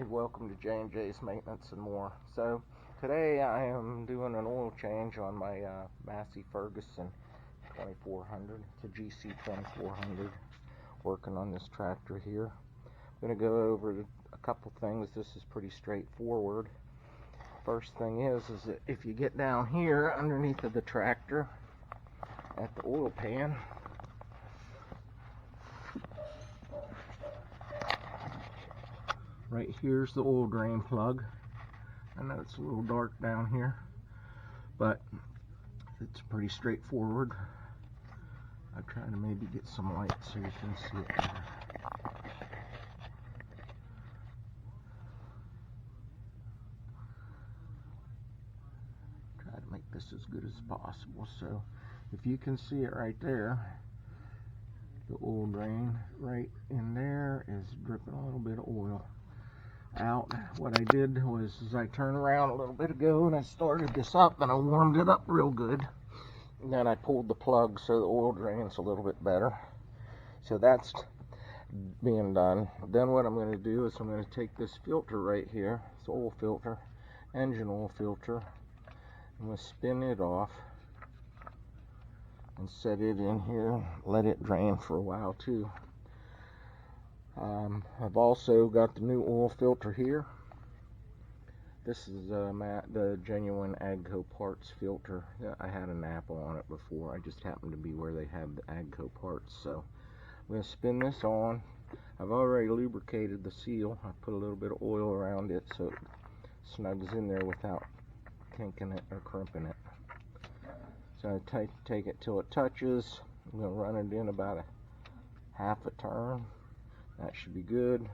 Hey, welcome to J&J's Maintenance and More. So today I am doing an oil change on my Massey Ferguson 2400. It's a GC2400. Working on this tractor here. I'm going to go over a couple things. This is pretty straightforward. First thing is that if you get down here underneath of the tractor at the oil pan, right here's the oil drain plug. I know it's a little dark down here, but it's pretty straightforward. I try to maybe get some light so you can see it better. Try to make this as good as possible. So if you can see it right there, the oil drain right in there is dripping a little bit of oil out. What I did was I turned around a little bit ago and I started this up and I warmed it up real good, and then I pulled the plug so the oil drains a little bit better. So that's being done. Then what I'm going to do is I'm going to take this filter right here, this oil filter, engine oil filter. I'm going to spin it off and set it in here, let it drain for a while too. I've also got the new oil filter here. This is the genuine Agco parts filter. I had an Apple on it before. I just happened to be where they have the Agco parts. So I'm going to spin this on. I've already lubricated the seal. I put a little bit of oil around it so it snugs in there without kinking it or crimping it. So I take it till it touches. I'm going to run it in about a half a turn. That should be good.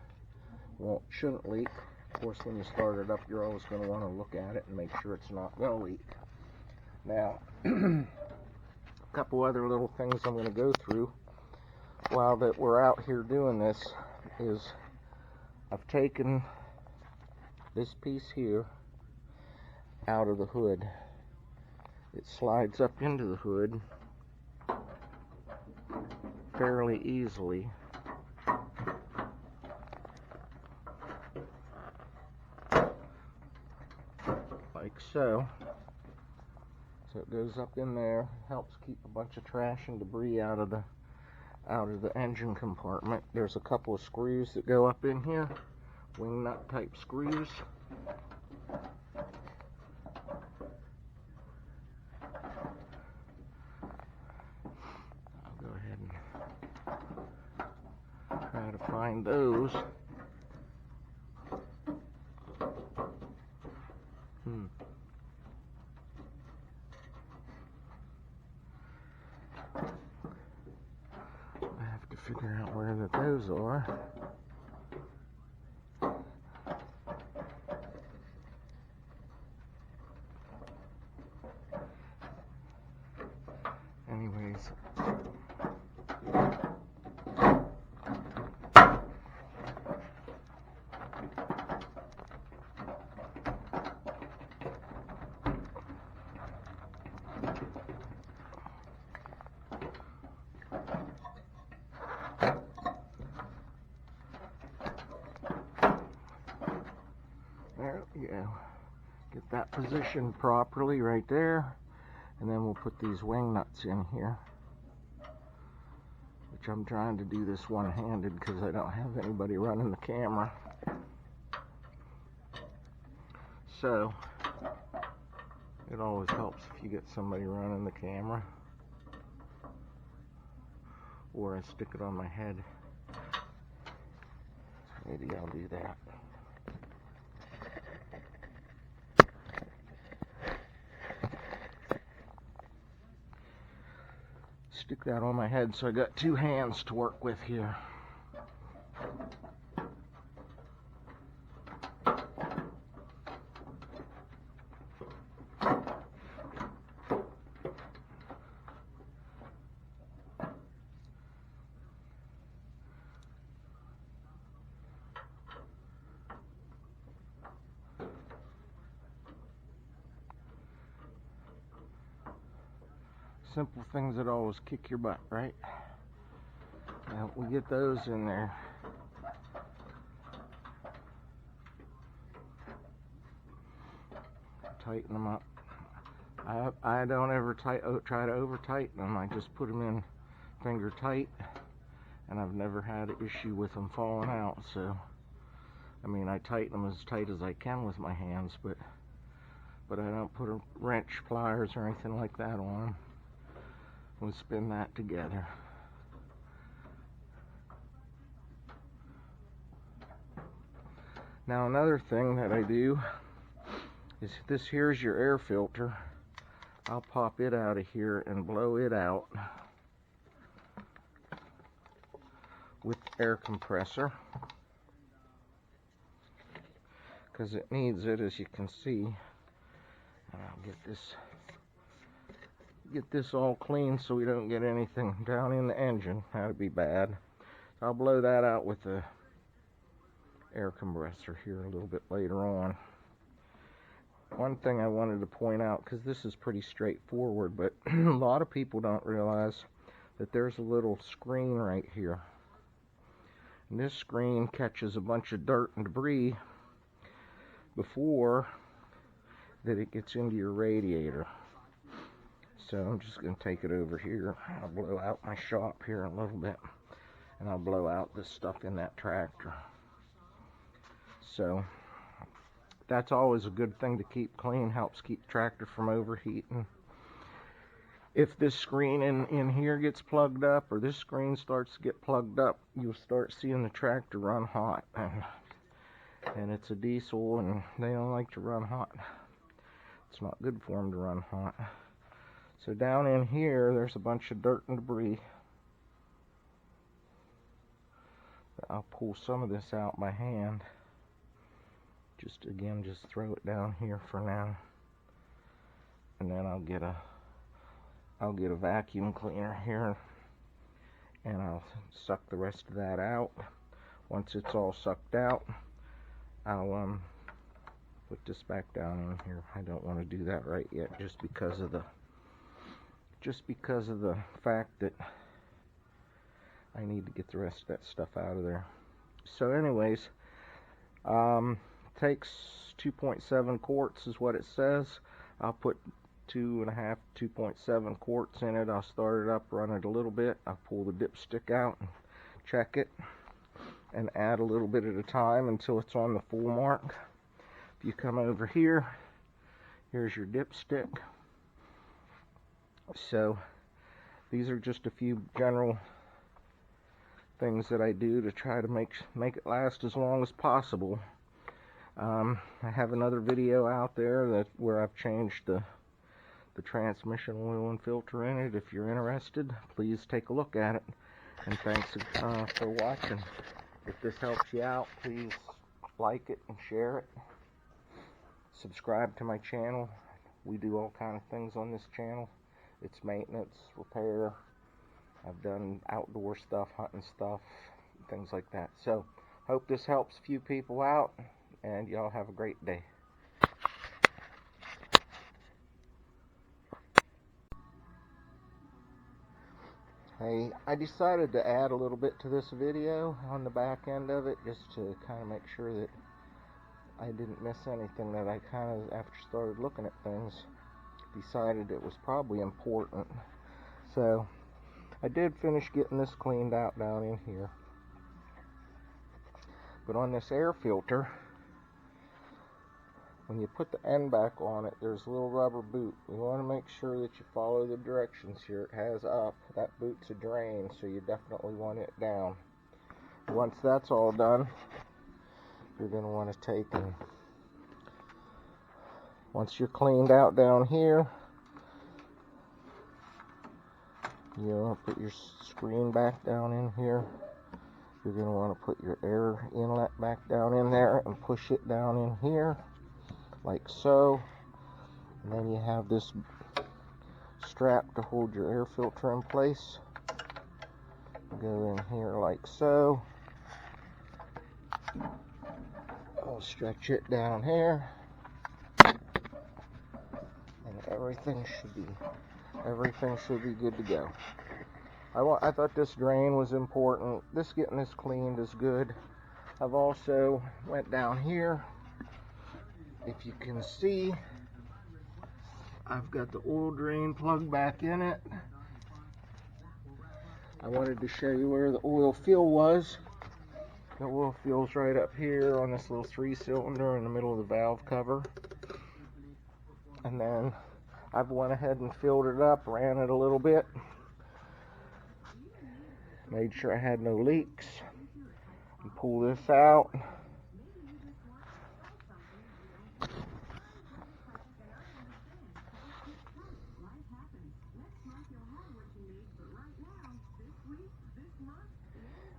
Shouldn't leak. Of course, when you start it up, you're always going to want to look at it and make sure it's not going to leak. Now, a couple other little things I'm going to go through while that we're out here doing this is I've taken this piece here out of the hood. It slides up into the hood fairly easily. Like so. So it goes up in there, helps keep a bunch of trash and debris out of the engine compartment. There's a couple of screws that go up in here, wing nut type screws. I'll go ahead and try to find those. I have to figure out where those are. Anyways. There we go. Get that positioned properly right there, and then we'll put these wing nuts in here, which I'm trying to do this one-handed because I don't have anybody running the camera. So it always helps if you get somebody running the camera, or I stick it on my head. Maybe I'll do that. Stick that on my head so I got two hands to work with here. Simple things that always kick your butt, right? Now we get those in there. tighten them up. I don't ever try to over tighten them. I just put them in finger tight, and I've never had an issue with them falling out. So I mean, I tighten them as tight as I can with my hands, but I don't put a wrench, pliers, or anything like that on them. We'll spin that together. Now another thing that I do is, this here's your air filter. I'll pop it out of here and blow it out with air compressor, because it needs it, as you can see. And I'll get this all clean so we don't get anything down in the engine. That would be bad. I'll blow that out with the air compressor here a little bit later on. One thing I wanted to point out, because this is pretty straightforward, but a lot of people don't realize that there's a little screen right here. And this screen catches a bunch of dirt and debris before that it gets into your radiator. So I'm just going to take it over here. I'll blow out my shop here a little bit, and I'll blow out this stuff in that tractor. So that's always a good thing to keep clean, helps keep the tractor from overheating. If this screen in here gets plugged up, or this screen starts to get plugged up, you'll start seeing the tractor run hot. And it's a diesel, and they don't like to run hot. It's not good for them to run hot. So down in here, there's a bunch of dirt and debris. I'll pull some of this out by hand. Just throw it down here for now. And then I'll get a vacuum cleaner here, and I'll suck the rest of that out. Once it's all sucked out, I'll put this back down in here. I don't want to do that right yet, just because of the fact that I need to get the rest of that stuff out of there. So anyways, takes 2.7 quarts is what it says. I'll put 2.7 quarts in it. I'll start it up, run it a little bit. I'll pull the dipstick out and check it, and add a little bit at a time until it's on the full mark. If you come over here, here's your dipstick. So these are just a few general things that I do to try to make it last as long as possible. I have another video out there where I've changed the transmission oil and filter in it. If you're interested, please take a look at it. And thanks for watching. If this helps you out, please like it and share it. Subscribe to my channel. We do all kinds of things on this channel. It's maintenance, repair. I've done outdoor stuff, hunting stuff, things like that. So, hope this helps a few people out, and y'all have a great day. Hey, I decided to add a little bit to this video on the back end of it, just to kind of make sure that I didn't miss anything that I kind of, after started looking at things, decided it was probably important. So I did finish getting this cleaned out down in here. But on this air filter, when you put the end back on it, there's a little rubber boot. You want to make sure that you follow the directions here. It has up. That boot's a drain, so you definitely want it down. Once that's all done, you're going to want to take and, once you're cleaned out down here, you want to put your screen back down in here. You're going to want to put your air inlet back down in there and push it down in here, like so. And then you have this strap to hold your air filter in place. Go in here like so. I'll stretch it down here, and everything should be good to go. I thought this drain was important. Getting this cleaned is good. I've also went down here. If you can see, I've got the oil drain plugged back in it. I wanted to show you where the oil fill was. The oil fill's right up here on this little 3-cylinder in the middle of the valve cover. And then I've went ahead and filled it up, ran it a little bit, made sure I had no leaks, and pull this out.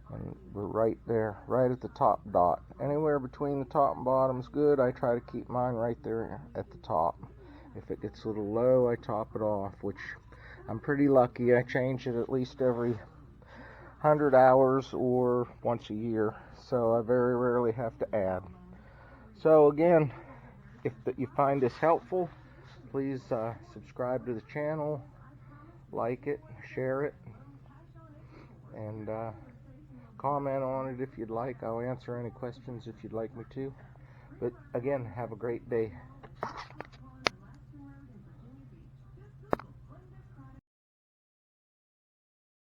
And we're right there, right at the top dot. Anywhere between the top and bottom is good. I try to keep mine right there at the top. If it gets a little low, I top it off, which I'm pretty lucky. I change it at least every 100 hours or once a year, so I very rarely have to add. So again, if you find this helpful, please subscribe to the channel, like it, share it, and comment on it if you'd like. I'll answer any questions if you'd like me to. But again, have a great day.